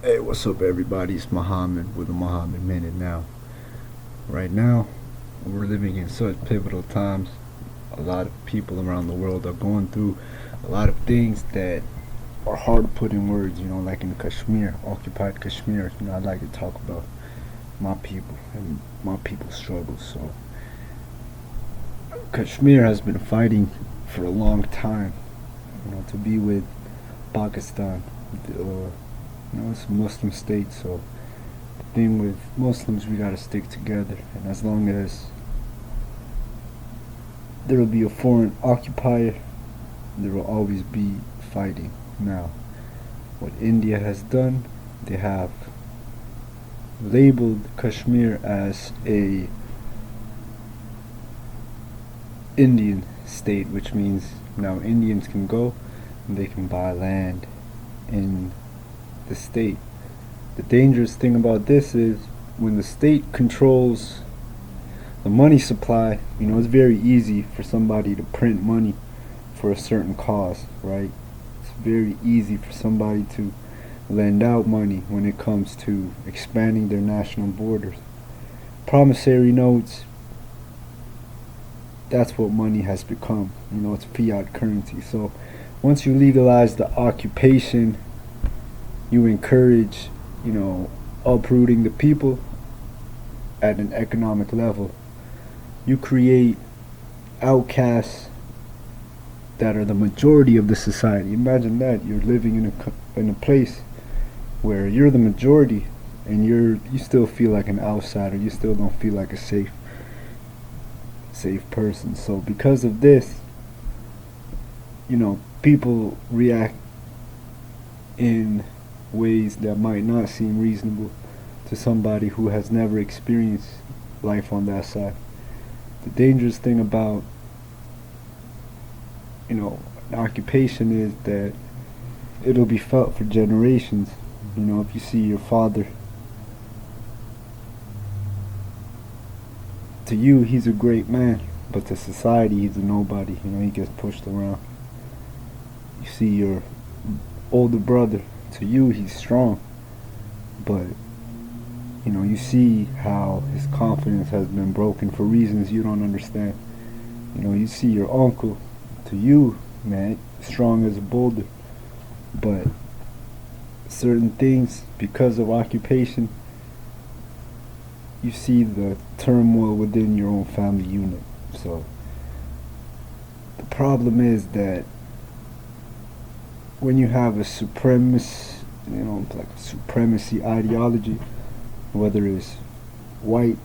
Hey, what's up, everybody? It's Mohammed with the Mohammed Minute. Right now, we're living in such pivotal times. A lot of people around the world are going through a lot of things that are hard to put in words. Like in Kashmir, occupied Kashmir. I'd like to talk about my people and my people's struggles. So, Kashmir has been fighting for a long time. To be with Pakistan. It's a Muslim state, so the thing with Muslims, we gotta stick together. And as long as there will be a foreign occupier, there will always be fighting. Now, what India has done, they have labeled Kashmir as a Indian state, which means now Indians can go and they can buy land in the state. The dangerous thing about this is when the state controls the money supply, it's very easy for somebody to print money for a certain cause, right? It's very easy for somebody to lend out money when it comes to expanding their national borders. Promissory notes, that's what money has become. It's fiat currency. So once you legalize the occupation, you encourage, uprooting the people at an economic level. You create outcasts that are the majority of the society. Imagine that you're living in a place where you're the majority and you still feel like an outsider. You still don't feel like a safe person. So because of this, people react in ways that might not seem reasonable to somebody who has never experienced life on that side. The dangerous thing about an occupation is that it'll be felt for generations. If you see your father, to you he's a great man, but to society he's a nobody. He gets pushed around. You see your older brother, to you he's strong, but you see how his confidence has been broken for reasons you don't understand. You see your uncle, to you, man, strong as a boulder, but certain things, because of occupation, you see the turmoil within your own family unit. So the problem is that when you have a supremacy ideology, whether it's white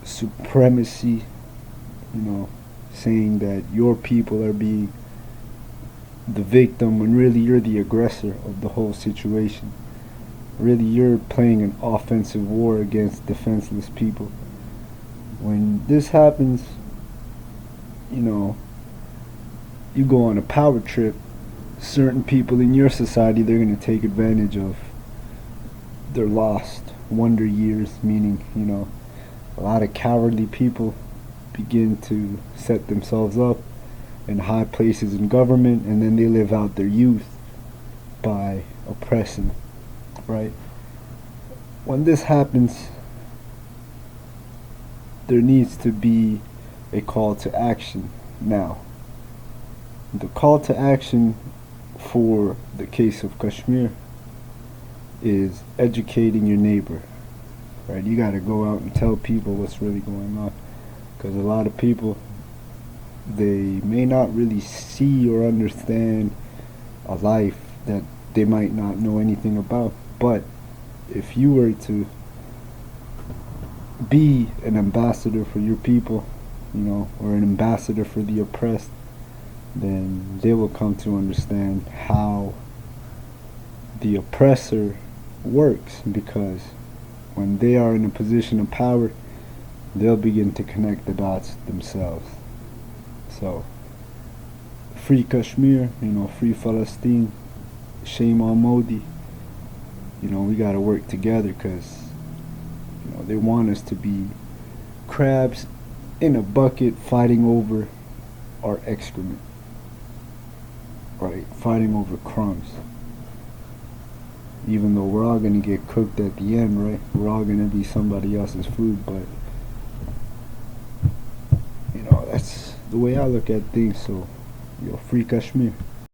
supremacy, saying that your people are being the victim when really you're the aggressor of the whole situation. Really, you're playing an offensive war against defenseless people. When this happens, you go on a power trip. Certain people in your society, they're going to take advantage of their lost wonder years, meaning, a lot of cowardly people begin to set themselves up in high places in government, and then they live out their youth by oppressing, right? When this happens, there needs to be a call to action. Now, the call to action for the case of Kashmir is educating your neighbor, right? You got to go out and tell people what's really going on, because a lot of people, they may not really see or understand a life that they might not know anything about. But if you were to be an ambassador for your people, or an ambassador for the oppressed, then they will come to understand how the oppressor works, because when they are in a position of power, they'll begin to connect the dots themselves. So, free Kashmir, free Palestine, shame on Modi. We gotta work together, because they want us to be crabs in a bucket fighting over our excrement, right? Fighting over crumbs. Even though we're all gonna get cooked at the end, right? We're all gonna be somebody else's food, but that's the way I look at things. So, free Kashmir.